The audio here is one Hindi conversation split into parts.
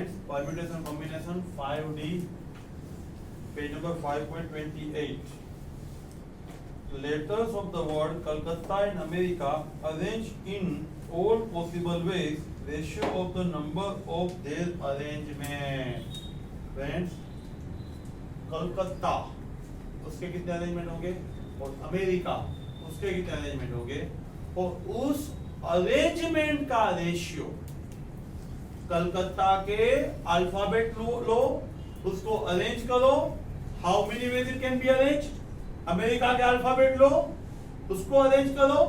Friends, permutation combination 5D, page number 5.28. Letters of the word Calcutta in America arranged in all possible ways, ratio of the number of their arrangement. Friends, Calcutta उसके कितने अरेंजमेंट होंगे और अमेरिका उसके कितने अरेंजमेंट होंगे और उस अरेंजमेंट का रेशियो, कलकत्ता के अल्फाबेट लो उसको अरेंज करो, how many ways it can be arrange, America के अल्फाबेट लो उसको अरेंज करो,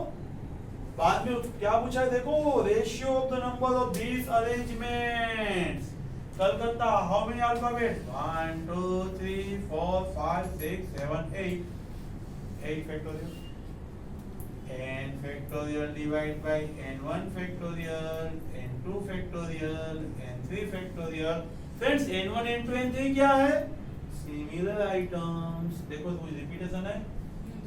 बाद में क्या पूछा है देखो, ratio of the number of these arrangements, Calcutta how many alphabet 1 2 3 4 5 6 7 8 factorial, n factorial divide by n1 factorial, n2 factorial, n3 factorial. Friends, n1 n2 n3 क्या है, सिमिलर आइटम्स. देखो कुछ रिपीटेशन है,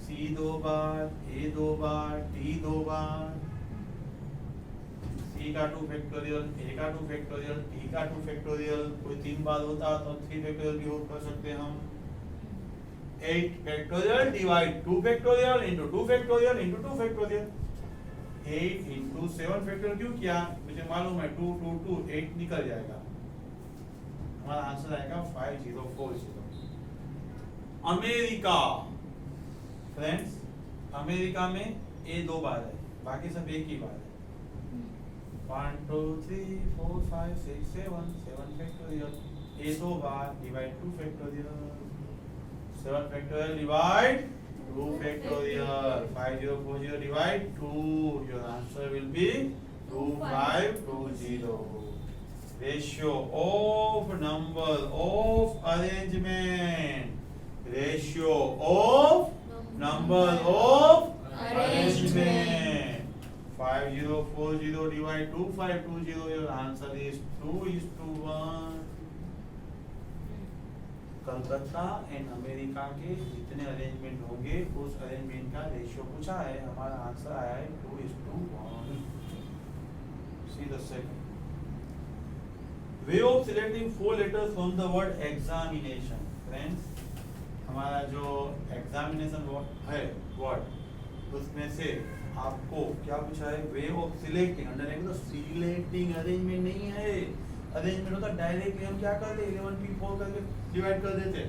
c 2 bar, a 2 bar, d 2 bar, c का 2 फैक्टोरियल, a का 2 फैक्टोरियल, d का 2 फैक्टोरियल. कोई 3 बार होता तो 3 फैक्टोरियल भी यूज कर सकते हैं हम. 8 factorial divide 2 factorial into 2 factorial into 2 factorial. 8 into 7 factorial क्यों किया, मुझे मालूम है 2 2 2 8 निकल जाएगा, हमारा आंसर आएगा 5040. अमेरिका, फ्रेंड्स अमेरिका में ए 2 बार है, बाकी सब एक ही बार है. 1 2 3 4 5 6 7 factorial, A 2 bar divide 2 factorial, 7 factorial divide 2 factorial, 5040 divide 2, your answer will be 2520. Ratio of number of arrangement, ratio of number of arrangement, 5040 divide 2520, your answer is 2:1. Calcutta and America के जितने अरेंजमेंट होंगे उस अरेंजमेंट का रेशियो पूछा है, हमारा आंसर आया है 2:1. See the second, way of selecting 4 letters from the word examination. Friends, हमारा जो एग्जामिनेशन है वर्ड, उसमें से आपको क्या पूछा है, वे ऑफ सिलेक्टिंग. अंडरलाइन तो सिलेक्टिंग अरेंजमेंट नहीं है, अरेंजमेंट होता डायरेक्टली हम क्या करते 11p4 करके डिवाइड कर देते.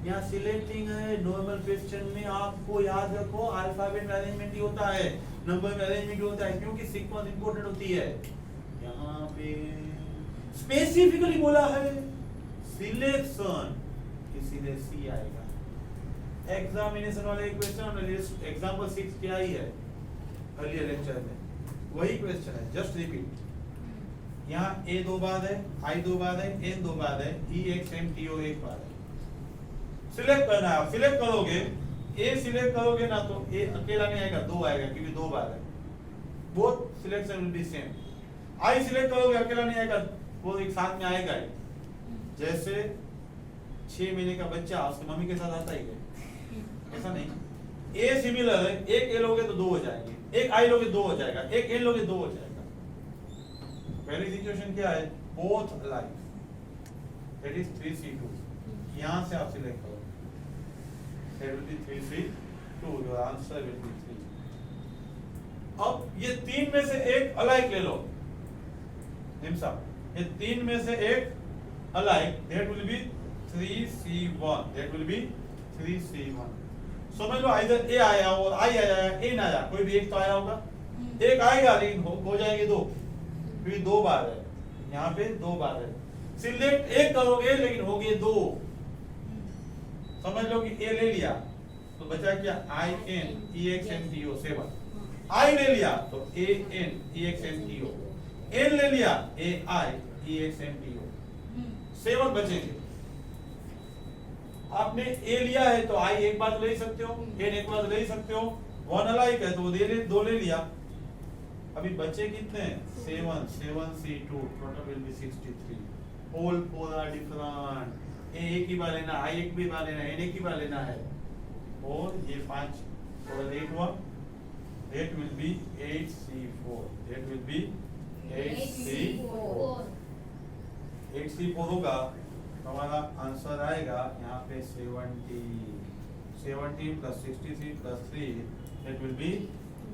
यहाँ सिलेक्टिंग है. नॉर्मल क्वेश्चन में आपको याद रखो अल्फाबेट में अरेंजमेंट ही होता है, नंबर में अरेंजमेंट होता है, क्योंकि सीक्वेंस इंपॉर्टेंट होती है. यहाँ पे स्पेसिफिकली बोला है सिलेक्शन, इसीलिए सी आएगा. एग्जामिनेशन वाले क्वेश्चन हमने एग्जांपल 6 किया ही है अर्लियर लेक्चर में, वही क्वेश्चन है, जस्ट रिपीट. यहाँ a 2 बार है, I 2 बार है, n 2 बार है, e x m t o 1 बार है. सिलेक्ट करना है, सिलेक्ट करोगे a सिलेक्ट करोगे ना तो a अकेला नहीं आएगा, 2 आएगा क्योंकि 2 बार है. Both selection will be same. I select करोगे अकेला नहीं आएगा, वो एक साथ में आएगा ही. जैसे 6 महीने का बच्चा उसकी मम्मी के साथ आता ही है, ऐसा नहीं. a सिमिलर है, एक a लोगे तो 2 हो जाएंगे, एक I लोगे 2 हो जाएगा, एक n लोगे 2 हो जाएगा. पहली सिचुएशन क्या है, both alike, that is 3C2. यहां से आप सिलेक्ट करो, that will be 3C2, your answer will B 3. अब ये 3 में से एक अलाइक ले लो, निम्सा, ये 3 में से एक alike, that will be 3C1, that will be 3C1. समझ लो इधर ए आया और आई आया, एन आया, कोई भी एक तो आया होगा, एक आएगा लेकिन हो जाएंगे 2, क्योंकि 2 बार है, यहाँ पे 2 बार है. सिलेक्ट एक करोगे लेकिन हो गए 2. समझ लो कि ए ले लिया तो बचा क्या, I N E X N T O 7. I ले लिया तो A N E X N T O, N ले लिया A I E X N T O, 7 बचेंगे. आपने ए लिया है तो आई एक बार ले ही सकते हो, एन एक बार ले ही सकते हो. 1 अलाइक है तो 2 ले लिया. अभी बचे कितने, 7 7C2, total will be 63. Whole 4 are different. A एक ही बार लेना, आई एक भी बार लेना, एन एक ही बार लेना है. और ये 5 टोटल 8 हुआ, that will be 8C4, that will be 8C4. 8C4 होगा तो हमारा आंसर आएगा यहाँ पे 70 plus 63 plus 3 that will be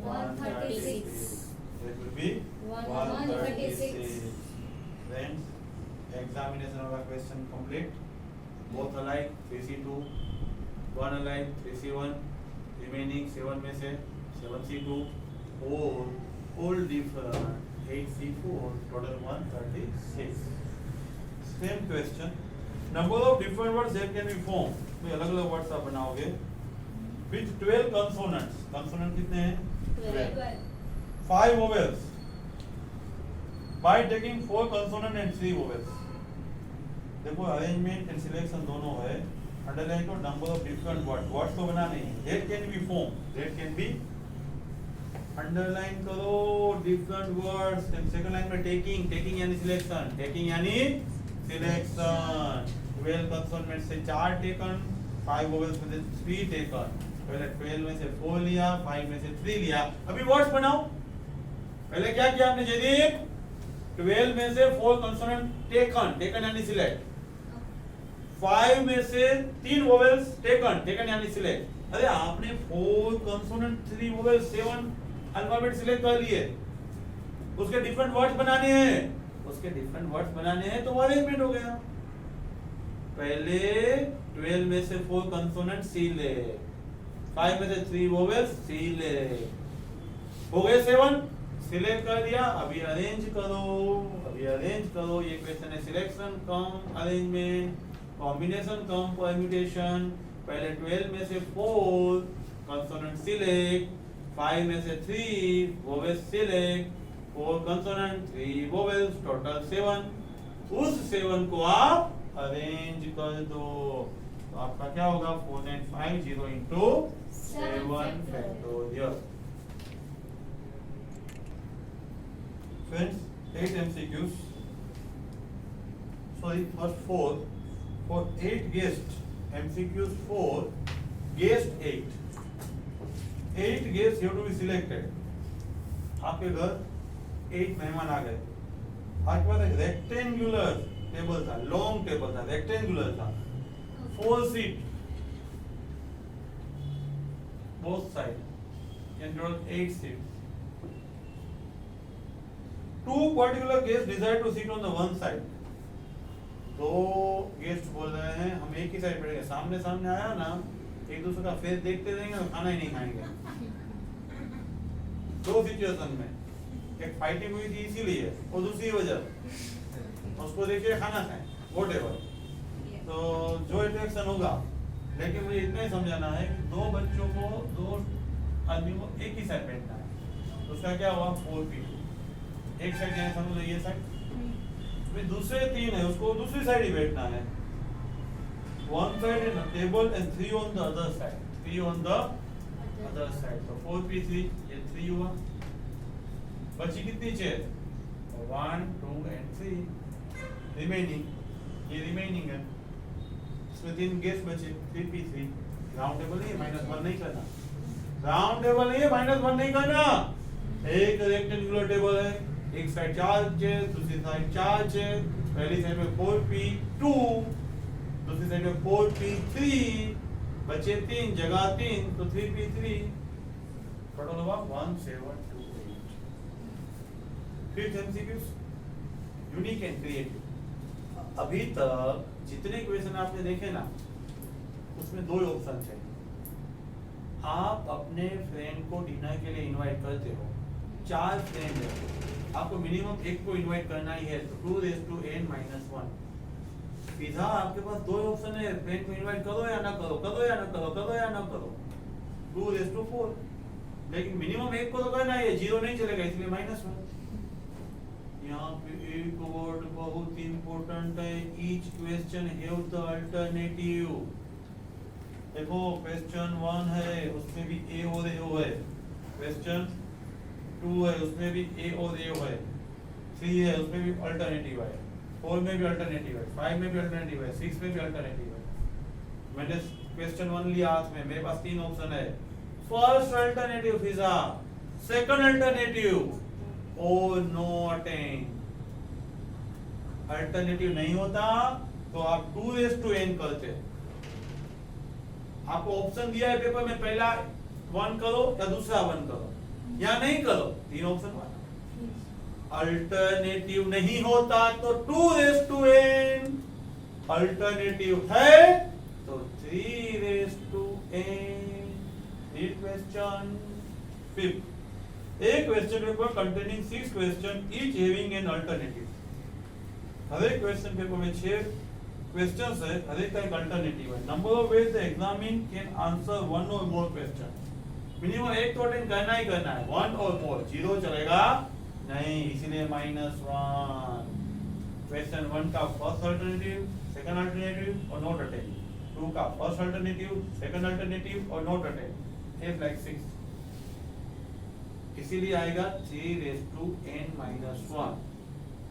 136. That will be 136. Friends, examination of our question complete. Both alike 3C2, 1 alike 3C1, remaining 7 में से 7C2 all different 8C4, total 136. Same question. Number of different words that can be formed. भाई अलग अलग वर्ड्स आप बनाओगे. With 12 consonants. Consonant कितने हैं? 12. 5 vowels. By taking 4 consonant and 3 vowels. देखो अरेंजमेंट एंड सिलेक्शन दोनों है. अंडरलाइन को नंबर ऑफ डिफरेंट वर्ड्स को बनाने हैं. That can be formed. That can be underline करो डिफरेंट वर्ड्स. सेकंड लाइन में टेकिंग यानी सिलेक्शन. टेकिंग यानी सिलेक्शन. 12 कंसोनेंट से 4 टेकन, 5 वोवेल्स में से 3 टेकन. पहले 12 में से 4 लिया, 5 में से 3 लिया. अभी वर्ड्स बनाओ. पहले क्या किया आपने जयदीप? 12 में से 4 कंसोनेंट टेकन यानी सिलेक्ट. 5 में से 3 वोवेल्स टेकन यानी सिलेक्ट. अरे आपने 4 कंसोनेंट 3 वोवेल्स 7 अल्फाबेट सिलेक्ट कर लिए. उसके डिफरेंट वर्ड्स बनाने हैं तो अरेंजमेंट हो गया. पहले 12 में से 4 कंसोनेंट सिलेक्ट, 5 में से 3 वोवेल्स सिलेक्ट, हो गए 7 सिलेक्ट कर दिया. अभी अरेंज करो. ये क्वेश्चन है सिलेक्शन कम अरेंजमेंट, कॉम्बिनेशन कम परम्यूटेशन. पहले 12 में से 4 कंसोनेंट सिलेक्ट, 5 में से 3 vowels select, 4 consonant 3 vowels, total 7. उस 7 को आप अरेंज कर दो तो आपका क्या होगा? 4950 into 7 factorial. Friends, 8 MCQs. Sorry, first 4 for 8 guests. MCQs 4, guest 8. 8 guests have to be selected. आपके घर 8 मेहमान आ गए. आपके पास एक रेक्टेंगुलर टेबल था, लॉन्ग टेबल था, रेक्टेंगुलर था, 4 seat, both side, and total 8 seats. 2 particular guests decide to sit on the one side. 2 guest बोल रहे हैं हम एक ही साइड बैठेंगे. सामने आया ना, एक दूसरे का फेस देखते रहेंगे और खाना ही नहीं खाएंगे. 2 सिचुएशन में, एक फाइटिंग हुई थी इसीलिए और दूसरी वजह उसको देखिए खाना खाएं व्हाटएवर. तो जो इंटरेक्शन होगा, लेकिन मुझे इतना ही समझाना है कि 2 बच्चों को 2 आदमी को एक ही साइड बैठना है. तो उसका क्या हुआ? 4P2. एक साइड यानी समझ लो ये साइड, फिर दूसरे 3 है उसको दूसरी साइड ही बैठना है. 1 side in a table and 3 on the other side. 3 on the other side. So 4P3 ये 3 हुआ. बची कितनी चेयर? 1, 2 and 3. रिमेनिंग, ये रिमेनिंग है. इसमें 3 गेस्ट बचे. 3P3. राउंड टेबल नहीं है, -1 नहीं करना. राउंड टेबल नहीं है, -1 नहीं करना. एक रेक्टेंगुलर टेबल है, एक साइड 4 चेयर, दूसरी साइड 4 चेयर. पहली साइड में 4P2, दूसरी साइड में 4P3. बचे 3, जगह 3 तो 3P3. टोटल हुआ 1728. Fifth MCQs, unique and creative. अभी तक जितने क्वेश्चन आपने देखे ना, उसमें 2 ऑप्शन थे. आप अपने फ्रेंड को डिनर के लिए इनवाइट करते हो, 4 फ्रेंड है, आपको मिनिमम एक को इनवाइट करना ही है, तो 2n-1. सीधा आपके पास 2 ऑप्शन है, फ्रेंड को इनवाइट करो या ना करो, 2/4. लेकिन मिनिमम एक को तो करना ही है, 0 नहीं चलेगा, इसलिए -1. यहाँ पे एक वर्ड बहुत इंपॉर्टेंट है. Each question have the alternative. देखो क्वेश्चन 1 है, उसमें भी ए और ए है. क्वेश्चन 2 है, उसमें भी ए और ए है. 3 है, उसमें भी अल्टरनेटिव है. 4 में भी अल्टरनेटिव है, 5 में भी अल्टरनेटिव है, 6 में भी अल्टरनेटिव है. मैंने क्वेश्चन 1 लिया हाथ में, मेरे पास 3 ऑप्शन है. फर्स्ट अल्टरनेटिव फिजा, सेकंड अल्टरनेटिव और नो अटेन. अल्टरनेटिव नहीं होता तो आप 2n करते। आपको ऑप्शन दिया है पेपर में, पहला 1 करो या दूसरा 1 करो, या नहीं करो, 3 ऑप्शन वाला। अल्टरनेटिव नहीं होता तो 2n, अल्टरनेटिव है तो 3n। Question 5, a question paper containing 6 question each having an alternative। हर एक क्वेश्चन पेपर में 6 क्वेश्चंस है, हर एक का एक अल्टरनेटिव है। Number of ways the examine can answer 1 और मोर क्वेश्चन। मिनिमम एक तो अटेंड करना ही करना है, 1 और मोर, 0 चलेगा नहीं, इसीलिए -1। क्वेश्चन 1 का फर्स्ट अल्टरनेटिव, सेकंड अल्टरनेटिव और नॉट अटेंड, 2 का फर्स्ट अल्टरनेटिव, सेकंड अल्टरनेटिव और नॉट अटेंड, 8 like 6, इसीलिए आएगा 3n-1।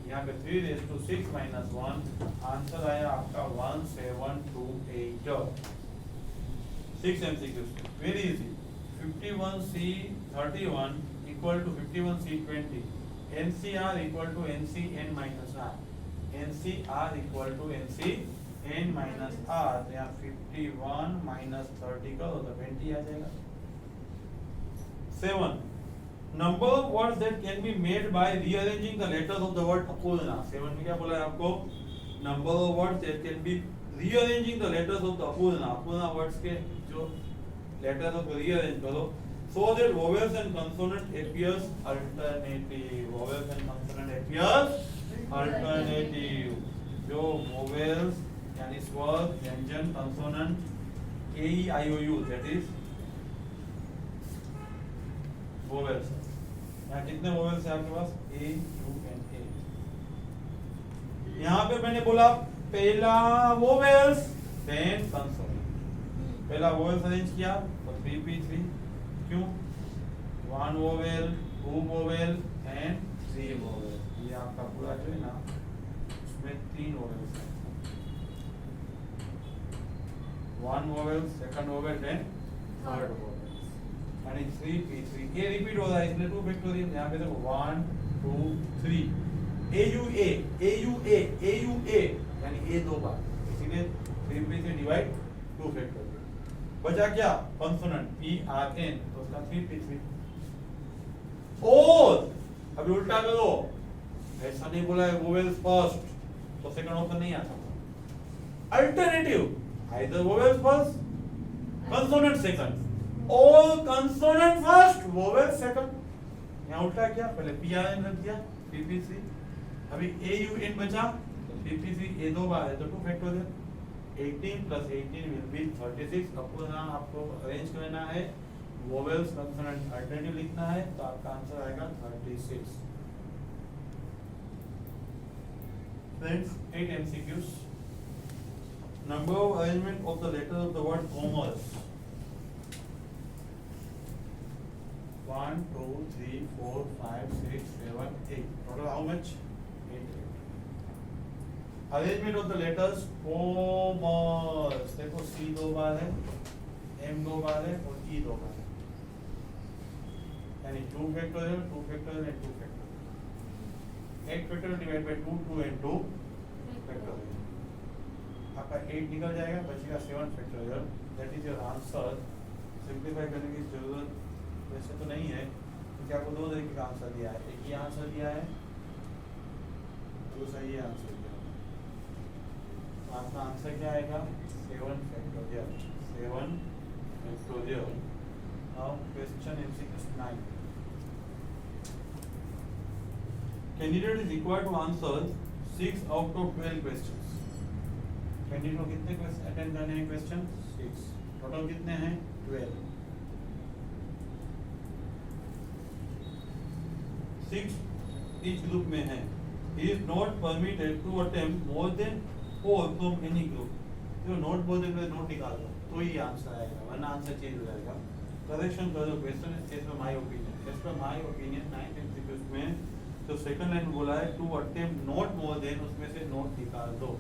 यहाँ पे 3/6 - 1, आंसर आया आपका 1728। 6 MCQs very easy. 51C31 equal to 51C20, NCR equal to NCn-R, NCR equal to NCn-R। तो यहाँ 51 - 30 करो तो 20 आ जाएगा। 7, number of words that can be made by rearranging the letters of the word Apurna। 7 में क्या बोला है आपको? Number of words that can be rearranging the letters of the Apurna। Apurna words के जो letters को rearrange करो so that vowels and consonant appears alternative। Vowels and consonant appears alternative। जो vowels यानी स्वर, व्यंजन, consonant, A E I O U, that is vowels. यहाँ कितने वोवेल्स है आपके पास? A U N A। यहाँ पे मैंने बोला पहला वोवेल्स देन कंसोनेंट। पहला वोवेल्स अरेंज किया तो 3p3, क्यों? 1 वोवेल, 2 वोवेल एंड 3 वोवेल। ये आपका पूरा जो है ना उसमें 3 वोवेल्स है, 1 vowel, second vowel and third vowel, यानी 3p3। ये रिपीट हो रहा है इसलिए 2 फैक्टोरियल। यहाँ पे देखो 1 2 3 AUA AUA AUA यानी A 2 बार, इसीलिए 3p से डिवाइड 2 फैक्टोरियल। बचा क्या? कंसोनेंट PRN, तो उसका 3p3। और अभी उल्टा करो, ऐसा नहीं बोला है वोवेल्स फर्स्ट तो सेकंड ऑप्शन नहीं आ सकता। Alternative either vowels first, consonant second, all consonant first, vowel second। यहाँ उल्टा किया, पहले PRN रख दिया, PP3। अभी AUN बचा तो PP3 A 2 बार है तो 2 फैक्टोरियल। 18 + 18 will be 36। अब यहाँ आपको अरेंज करना है, vowels consonant अल्टरनेटिव लिखना है, तो आपका आंसर आएगा 36। Friends, 8 MCQs। Number of arrangement of the letters of the word commerce। 1 2 3 4 5 6 7 8, total how much? 8। Arrangement of the letters commerce, देखो C 2 बार है, M 2 बार है और E 2 बार है, यानी 2 factorial 2 factorial and 2 factorial. 8 factorial divide by 2, 2 and 2 factorial. आपका 8 निकल जाएगा, बचेगा 7 factorial. That is your answer. Simplify करने की जरूरत वैसे तो नहीं है, क्योंकि आपको 2 तरीके का आंसर दिया है, एक ये आंसर दिया है, दूसरा ये आंसर दिया है। तो आपका आंसर क्या आएगा? 7 factorial, 7 factorial. Now question MCQ 9। Candidate is required to answer 6 out of 12 questions. Candidate को कितने क्वेश्चन अटेंड करने हैं? क्वेश्चन 6। टोटल कितने हैं? 12। 6 each group में है। He is not permitted to attempt more than 4 from any group। जो नोट बोल देंगे नोट निकाल दो तो ही आंसर आएगा, वरना आंसर चेंज हो जाएगा। करेक्शन करो question as per my opinion. As per my opinion 9 MCQs में जो सेकंड लाइन बोला है to attempt not more than, उसमें से नोट निकाल दो।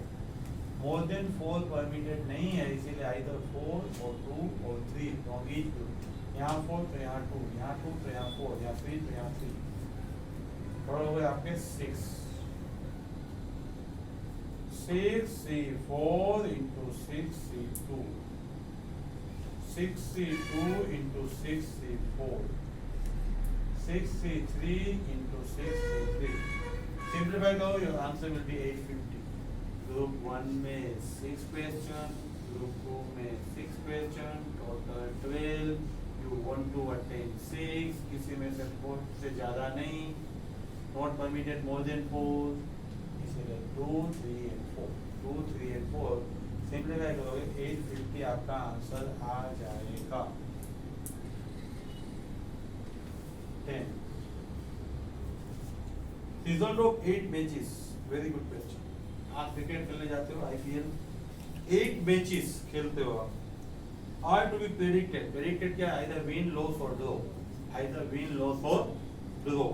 मोर देन 4 परमिटेड नहीं है, इसीलिए आइदर 4 और 2 और 3 फ्रॉम ईच ग्रुप। यहाँ 4 तो यहाँ 2, यहाँ 2 तो यहाँ 4, यहाँ 3 तो यहाँ 3, हो गए आपके 6। 6c4 into 6c2, 6c2 into 6c4, 6c3 into 6c3. Simplify करो, your answer will be 850. Group 1 में 6 क्वेश्चन, ग्रुप 2 में 6 question, total 12. You want to attain 6, किसी में से 4 से ज़्यादा नहीं, not permitted more than 4, इसीलिए 2, 3 and 4, 2, 3 and 4 सिंप्लीफाई करोगे 850 आपका आंसर आ जाएगा. 10. Result of 8 matches. Very good question. आप क्रिकेट खेलने जाते हो, IPL 8 मैचेस खेलते हो आप. Are to be predicted. Predicted क्या? Either win, lose or draw. Either win, lose or draw.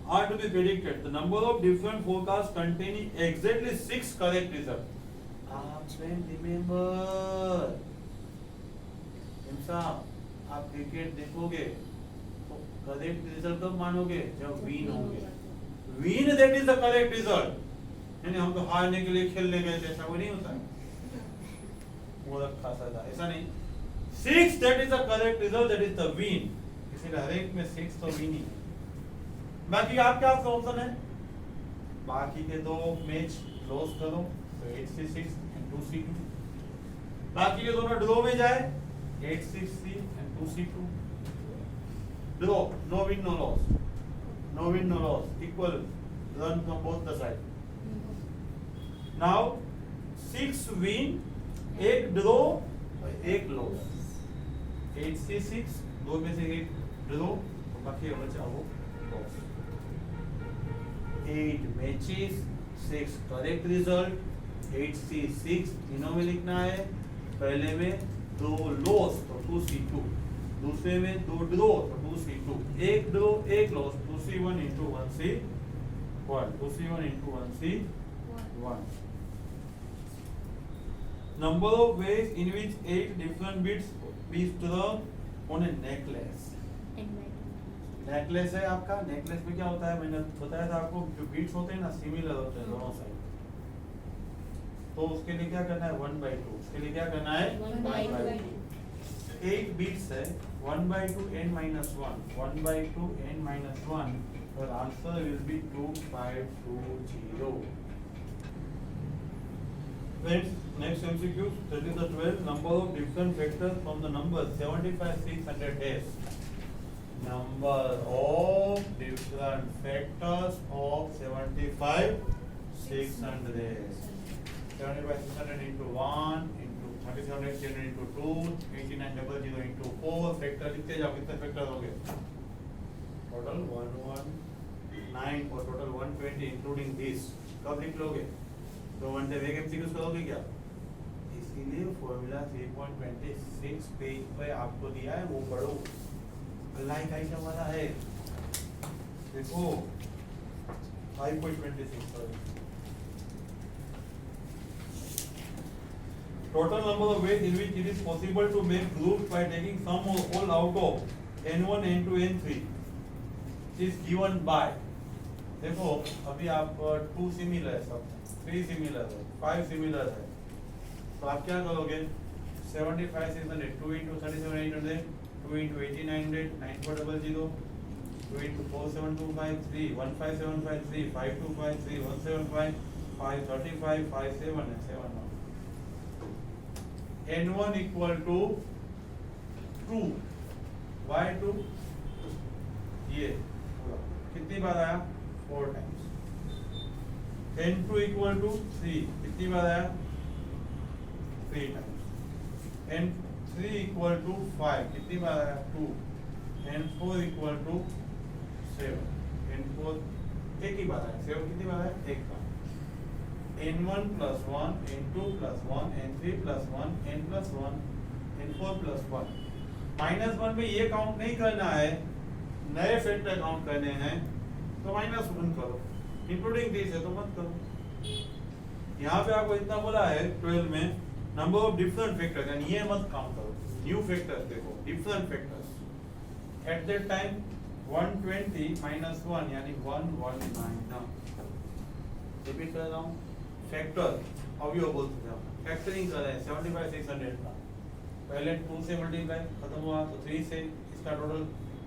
Are to be predicted. The number of different forecasts containing exactly 6 correct results. Remember. आप क्रिकेट देखोगे तो करेक्ट रिजल्ट कब मानोगे? जब विन होगे. Win that is the correct result. यानी हम तो हारने के लिए खेलने गए थे, ऐसा वो नहीं होता है. वो रखा था, ऐसा नहीं. 6 that is the correct result, that is the win. इसीलिए हर एक में 6 तो विन ही है. बाकी आपके आपका ऑप्शन है, बाकी के 2 मैच लॉस करो तो 8c6 and 2c2. बाकी के दोनों ड्रॉ में जाए 8c3 and 2c2. Draw, no win no loss, no win no loss, equal run from both the side. Now 6 win, 1 draw, 1 loss. 8c6, 2 में से 1 ड्रॉ, बाकी बचा वो loss. 8 matches, 6 correct result. 8c6 तीनों में लिखना है. पहले में 2 लॉस तो 2c2, दूसरे में 2 ड्रॉ तो 2c2, 1 draw 1 loss, 2c1 into 1c1, 2c1 into 1c1. Number of ways in which 8 different bits be strung on a necklace. Necklace है आपका. नेकलेस में क्या होता है, मैंने बताया था आपको, जो बीट्स होते हैं ना सिमिलर होते हैं दोनों साइड. तो उसके लिए क्या करना है 1/2. उसके लिए क्या करना है 1/2. 8 बीट्स है 1/2 n minus 1, 1/2 n minus 1. और answer will B 2520. Friends, next MCQ, that is the 12 number of different factors from the numbers 75, 600 days. Number of different factors of 75, 600. 75, 600 into 1 into 37, 600 into 2, 8900 into 4. Factor लिखते जाओ, कितने फैक्टर हो गए? टोटल 119 और टोटल 120 इंक्लूडिंग दिस. कब लिख लोगे? तो 1 डे एमसीक्यूज करोगे क्या? इसीलिए फॉर्मूला 3.26 पेज पे आपको दिया है, वो पढ़ो. लाइक आइटम वाला है, देखो 5.26. Total number of ways in which it is possible to make groups by taking sum or all out of n1, n2, n3 is given by. देखो अभी आप 2 सिमिलर है, सब 3 सिमिलर है, 5 सिमिलर है, तो आप क्या करोगे? 75, 600, 2 into 37, 800, 2 into 8900, 9400, 2 into 4725, 3, 15753, 5253, 175, 535, 57 and 71. n1 equal to 2. Why 2? ये पूरा कितनी बार आया? 4 times. n2 equal to 3, कितनी बार आया? 3 times. n3 equal to 5, कितनी बार आया? 2. n4 equal to 7, n4 एक ही बार आया. 7 कितनी बार आया? एक बार. n1 plus 1, n2 plus 1, n3 plus 1, n plus 1, n4 plus 1. -1 में ये काउंट नहीं करना है, नए फैक्टर काउंट करने हैं, तो -1 करो. इंक्लूडिंग दिस है तो मत करो. यहाँ पे आपको इतना बोला है 12 में नंबर ऑफ डिफरेंट फैक्टर्स, यानी ये मत काउंट करो. न्यू फैक्टर्स देखो, different factors at that time 120 minus 1 यानी 119. रिपीट कर रहा हूँ, फैक्टर अवयव बोलते हैं, फैक्टरिंग कर रहे हैं 75,600 का, पहले 2 से मल्टीप्लाई खत्म हुआ तो 3 से, इसका टोटल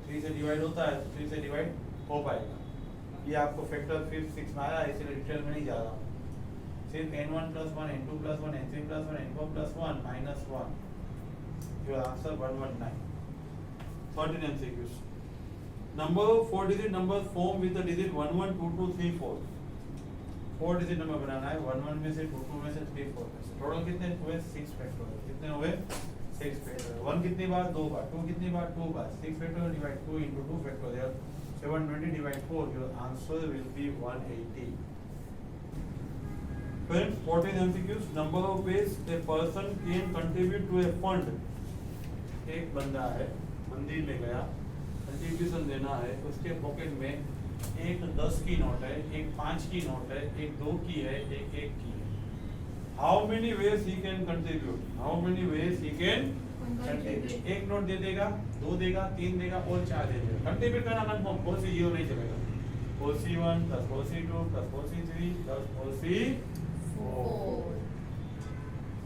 3 से डिवाइड होता है तो 3 से डिवाइड हो पाएगा। ये आपको फैक्टर फिर 6 में आया, इसलिए डिटेल में नहीं जा रहा हूँ, सिर्फ n1 + 1 n2 + 1 n3 + 1 n4 + 1 -1, your answer 119. 13 MCQs. Number of 4 digit numbers form with the digit 1 1 2 2 3 4. 4 digit number बनाना है, 1 1 में से 2 2 में से 3 4 में से, टोटल कितने हुए 6 फैक्टोरियल, कितने हुए 6 फैक्टोरियल। 1 कितनी बार 2 बार, 2 कितनी बार 2 बार, 6 factorial divide 2 into 2 factorial 720 divide 4, your answer will be 180. Friends, 14 MCQs. Number of ways a person can contribute to a fund. एक बंदा है, मंदिर में गया, कंट्रीब्यूशन देना है, उसके पॉकेट में एक 10 की नोट है, एक 5 की नोट है, एक 2 की है, एक 1 की है। How many ways he can contribute? How many ways he can contribute? एक नोट दे देगा, 2 देगा, 3 देगा और 4 दे देगा। कंट्रीब्यूट करना कंफर्म, 4C0 नहीं चलेगा। 4C1 + 4C2 + 4C3 + 4C4।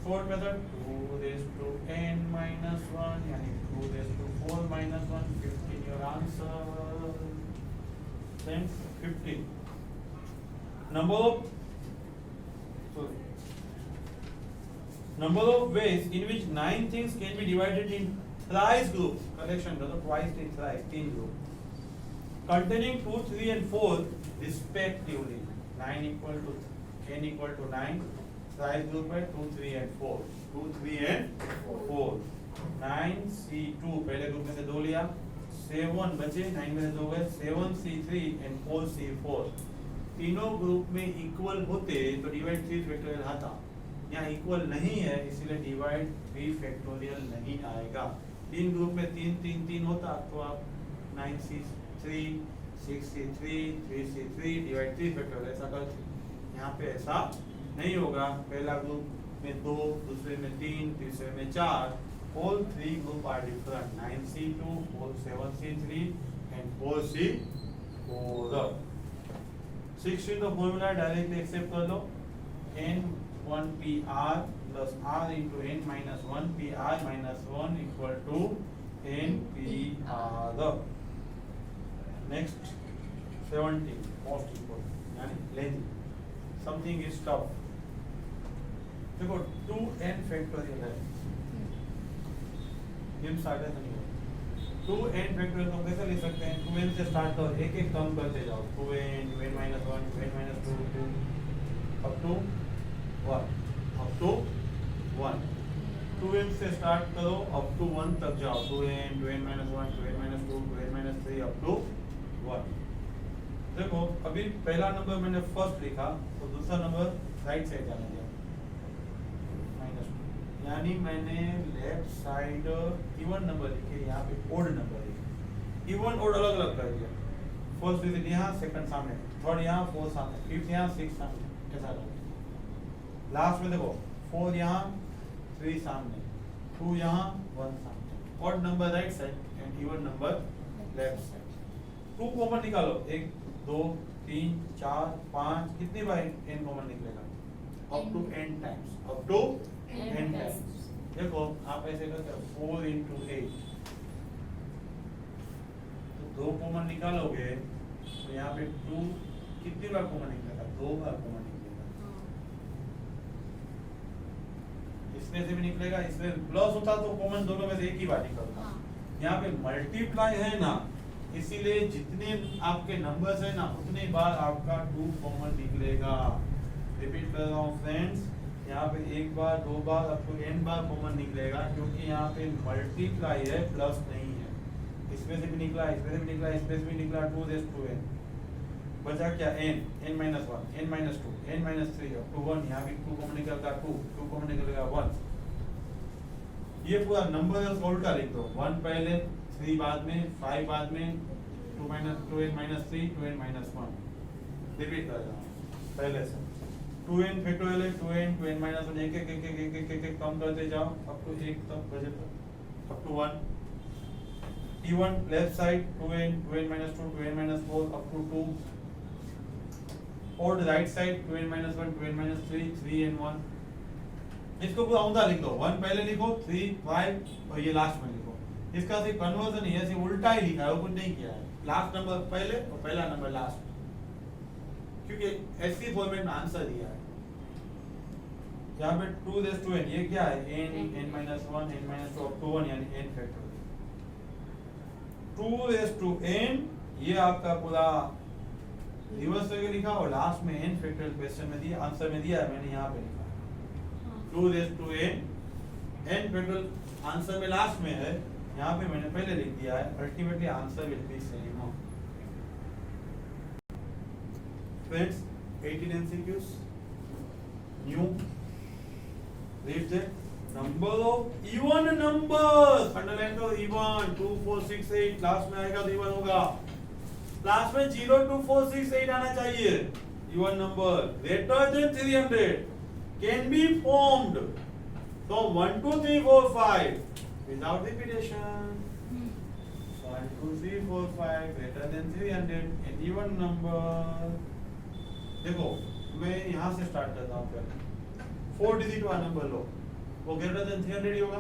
Fourth method 2 raised to n minus 1 यानी 2 raised to 4 minus 1, 15 your answer. Then 15. Number of ways in which 9 things can be divided in thrice groups. Collection करो, twice in thrice, 3 group containing 2, 3 and 4 respectively. 9 equal to 10 equal to 9. Thrice group है 2, 3 and 4. 2, 3 and 4. 9C2 पहले ग्रुप में से 2 लिया, 7 बचे, 9 में से 2 गए, 7C3 and 4C4 तीनों ग्रुप में इक्वल होते तो डिवाइड 3 फैक्टोरियल आता। यहाँ इक्वल नहीं है इसलिए डिवाइड 3 फैक्टोरियल नहीं आएगा। तीन ग्रुप में 3 3 3 होता तो आप 9C3 6C3 3C3 divide 3 factorial ऐसा करते। यहाँ पे ऐसा नहीं होगा, पहला ग्रुप में 2, दूसरे में 3, तीसरे में 4, all 3 group are different, 9C2 7C3 and 4C4। 16 तो फॉर्मूला डायरेक्टली एक्सेप्ट कर लो, n1pr plus r into n minus 1 pr minus 1 equal to npr। next 17 most important यानी लेंथ, something is tough। देखो 2n फैक्टोरियल है, निम्न सागर नहीं है, 2n फैक्टोरियल तो कैसे लिख सकते हैं, 2n से स्टार्ट करो, एक एक कम करते जाओ, 2n 2n minus 1 2n minus 2 2 up to 1 up to 1। 2n से स्टार्ट करो up to 1 तक जाओ, 2n 2n minus 1 2n minus 2 2n minus 3 up to 1। देखो अभी पहला नंबर मैंने फर्स्ट लिखा तो दूसरा नंबर राइट साइड जाने दिया -2, यानी मैंने लेफ्ट साइड इवन नंबर लिखे, यहाँ पे ओड नंबर लिखे, इवन ओड अलग अलग कर दिया। फर्स्ट डिजिट यहाँ, सेकंड सामने, थर्ड यहाँ, फोर्थ सामने, फिफ्थ यहाँ, सिक्स सामने, ऐसा कर। लास्ट में देखो 4 यहाँ 3 सामने, 2 यहाँ 1 सामने, odd number right side and even number left side. 2 common निकालो, 1 2 3 4 5, कितनी बार n कॉमन निकलेगा, up to n times, up to n times. देखो आप ऐसे करते हो 4 into 8, तो 2 कॉमन निकालोगे तो यहाँ पे 2 कितनी बार कॉमन निकलेगा, 2 बार कॉमन निकलेगा। इसमें से भी निकलेगा, इसमें प्लस होता तो कॉमन दोनों में से एक ही बार निकलता। यहाँ पे मल्टीप्लाई है ना, इसीलिए जितने आपके नंबर्स है ना उतनी बार आपका 2 कॉमन निकलेगा। रिपीट कर रहा हूँ फ्रेंड्स, यहाँ पे एक बार 2 बार आपको n बार कॉमन निकलेगा, क्योंकि यहाँ पे मल्टीप्लाई है, प्लस नहीं है। इसमें से भी निकला, इसमें से भी निकला, इसमें से भी निकला, 2 raised to n, बचा क्या n minus 1 n minus 2 n minus 3 up to 1, यहाँ भी 2 कॉमन निकलता, 2 कॉमन निकलेगा 1। ये पूरा नंबर उल्टा लिख दो, 1 पहले 3 बाद में 5 बाद में 2n minus 3 2n minus 1। Repeat कर रहा हूँ पहले से, 2n फैक्टोरियल है, 2n minus 1, एक एक कम करते जाओ अप टू 1 तक बचे तक, up to 1। even left side 2n minus 2 2n minus 4 up to 2, और right side 2n minus 1 2n minus 3 3n 1 इसको पूरा औंधा लिख दो 1 पहले लिखो 3 5 और ये लास्ट में लिखो इसका सिर्फ कन्वर्जन ही है सिर्फ उल्टा ही लिखा है वो कुछ नहीं किया है लास्ट नंबर पहले और पहला नंबर लास्ट क्योंकि ऐसी फॉर्मेट में आंसर दिया है यहाँ पे 2 रेज़ टू n ये क्या है n n minus 1 n minus 2 up to 1 यानी n factorial 2 raise to n ये आपका पूरा रिवर्स करके लिखा और लास्ट में n फैक्टोरियल क्वेश्चन में दिया आंसर में दिया है मैंने यहाँ पे लिखा 2 raise to n n factorial answer में लास्ट में है यहाँ पे मैंने पहले लिख दिया है ultimately answer will be same friends 18 MCQs new read the number of even numbers underline करो even 2 4 6 8 लास्ट में आएगा तो even होगा लास्ट में 0 2 4 6 8 आना चाहिए even number greater than 300 can be formed from 1 2 3 4 5 without repetition 1 2 3 4 5 greater than 300 an even number देखो मैं यहाँ से स्टार्ट करता हूँ पहले 4 डिजिट वाला नंबर लो वो ग्रेटर देन 300 ही होगा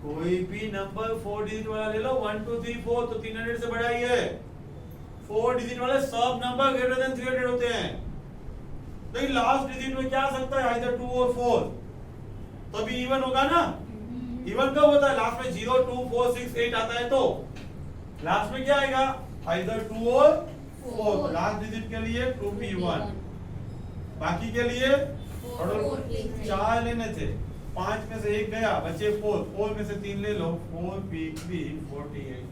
कोई भी नंबर 4 डिजिट वाला ले लो 1 2 3 4 तो 300 से बड़ा ही है 4 डिजिट वाले सब नंबर ग्रेटर देन 300 होते हैं लेकिन लास्ट डिजिट में क्या आ सकता है आइदर 2 और 4 तभी इवन होगा ना इवन कब होता है लास्ट में 0 2 4 6 8 आता है तो लास्ट में क्या आएगा आइदर 2 और 4 लास्ट डिजिट के लिए 2p1 बाकी के लिए और 4 लेने थे 5 में से एक गया बचे 4 में से 3 ले लो 4p3 48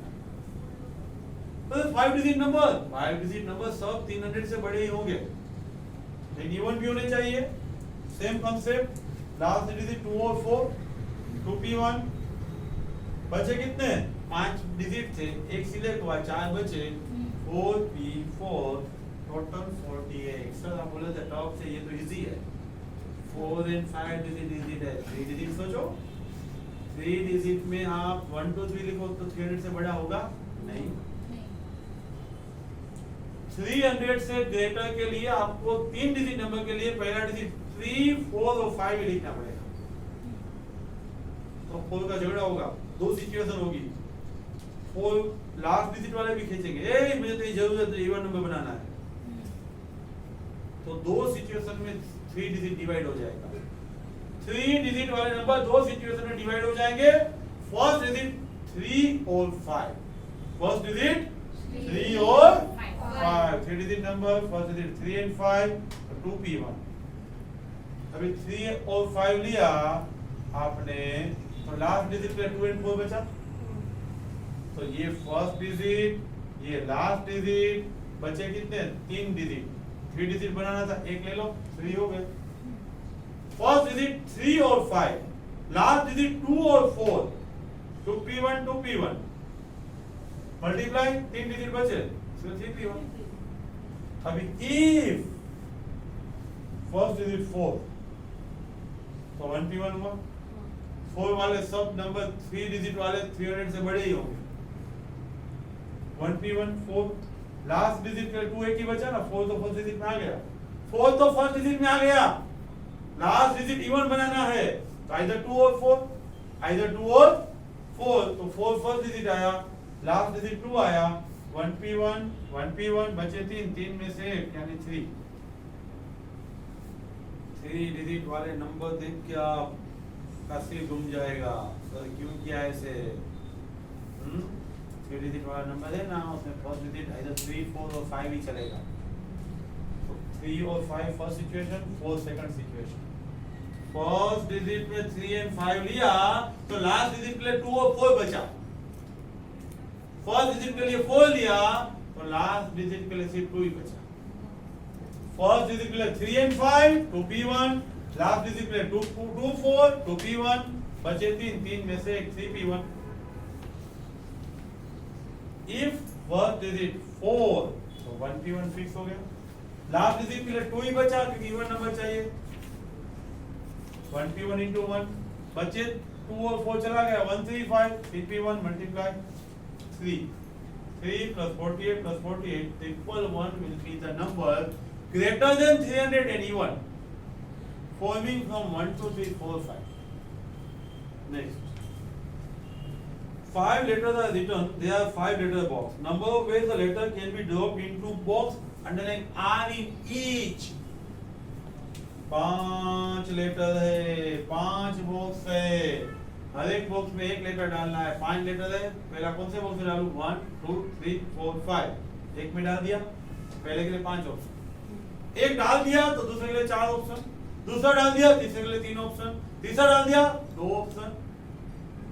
तो 5 डिजिट नंबर सब 300 से बड़े ही होंगे लेकिन इवन भी होने चाहिए सेम कांसेप्ट लास्ट डिजिट 2 और 4 2p1 बचे कितने 5 डिजिट थे एक सिलेक्ट हुआ 4 बचे 4p4 टोटल 48 सर आप बोले थे टॉप से ये तो इजी है 4 and 5 डिजिट इजी है 3 डिजिट सोचो 3 डिजिट में आप 1 2 3 लिखो तो 300 से बड़ा होगा नहीं 300 से ग्रेटर के लिए आपको 3 डिजिट नंबर के लिए पहला डिजिट 3 4 और 5 लिखना पड़ेगा तो 4 का झगड़ा होगा दो सिचुएशन होगी 4 लास्ट डिजिट वाले भी खींचेंगे ए मुझे तो ये जरूरत है इवन नंबर बनाना है तो दो सिचुएशन में 3 डिजिट डिवाइड हो जाएगा 3 डिजिट वाले नंबर दो सिचुएशन में डिवाइड हो जाएंगे फर्स्ट डिजिट 3 और 5 फर्स्ट डिजिट 3 और 5 3 digit number first digit 3 and 5 तो 2p1 अभी 3 और 5 लिया आपने तो लास्ट डिजिट पे 2 and 4 बचा तो ये फर्स्ट डिजिट ये लास्ट डिजिट बचे कितने 3 डिजिट 3 डिजिट बनाना था एक ले लो 3 हो गए फर्स्ट डिजिट 3 और 5 लास्ट डिजिट 2 और 4 2p1 मल्टीप्लाई 3 डिजिट बचे so 3p1 अभी इफ फर्स्ट डिजिट 4 तो 1p1 हुआ 4 वाले सब नंबर 3 डिजिट वाले 300 से बड़े ही होंगे 1p1 4 लास्ट डिजिट का 2 एक ही बचा ना 4 तो फर्स्ट डिजिट में आ गया 4 तो फर्स्ट डिजिट में आ गया लास्ट डिजिट इवन बनाना है तो आइदर 2 और 4 आइदर 2 और 4 तो 4 फर्स्ट डिजिट आया लास्ट डिजिट 2 आया 1p1 बचे 3 में से एक यानी 3 डिजिट वाले नंबर देख के आप काफी घूम जाएगा सर क्यों किया ऐसे 3 डिजिट वाला नंबर है ना उसमें फर्स्ट डिजिट आइदर 3 4 और 5 ही चलेगा तो 3 और 5 first situation 4 second situation first digit में 3 and 5 लिया तो लास्ट डिजिट के लिए 2 और 4 बचा फर्स्ट डिजिट के लिए 4 लिया तो लास्ट डिजिट के लिए सिर्फ 2 ही बचा फर्स्ट डिजिट के लिए 3 and 5 2p1 लास्ट डिजिट के लिए 2 4 2p1 बचे 3 में से एक 3p1 if first digit 4 तो 1p1 फिक्स हो गया लास्ट डिजिट के लिए 2 ही बचा क्योंकि इवन नंबर चाहिए 1p1 into 1 बचे 2 और 4 चला गया 135 3p1 multiply 3 plus 48 plus 48 equal 1 will be the number greater than 300 and even forming from 1 2 3 4 5. Next, 5 letters are written. There are 5 letter box. Number of ways the letter can be dropped into box. Underline R in each. 5 letter है, 5 बॉक्स है, हर एक बॉक्स में एक लेटर डालना है. 5 लेटर है, पहला कौन से बॉक्स में डालूं? 1 2 3 4 5. एक में डाल दिया, पहले के लिए 5 ऑप्शन. एक डाल दिया तो दूसरे के लिए 4 ऑप्शन, दूसरा डाल दिया तीसरे के लिए 3 ऑप्शन, तीसरा डाल दिया 2 ऑप्शन.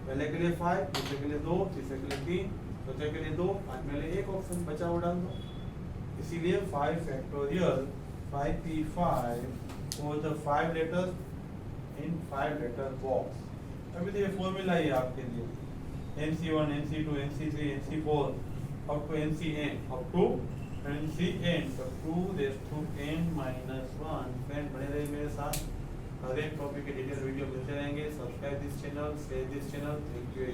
पहले के लिए 5, दूसरे के लिए 2, तीसरे के लिए 3, चौथे के लिए 2, पांचवें के लिए 1 ऑप्शन बचा वो डाल दो. इसीलिए 5 factorial 5p5 for the 5 letters in 5 letter box. अभी तो ये फॉर्मूला ही है आपके लिए. NC1, NC2, NC3, NC4 up to NCn, up to NCn, so 2 raised to n minus 1. Friend बने रहिए मेरे साथ, हर एक टॉपिक के डिटेल वीडियो मिलते रहेंगे. Subscribe this channel, share this channel. Thank you.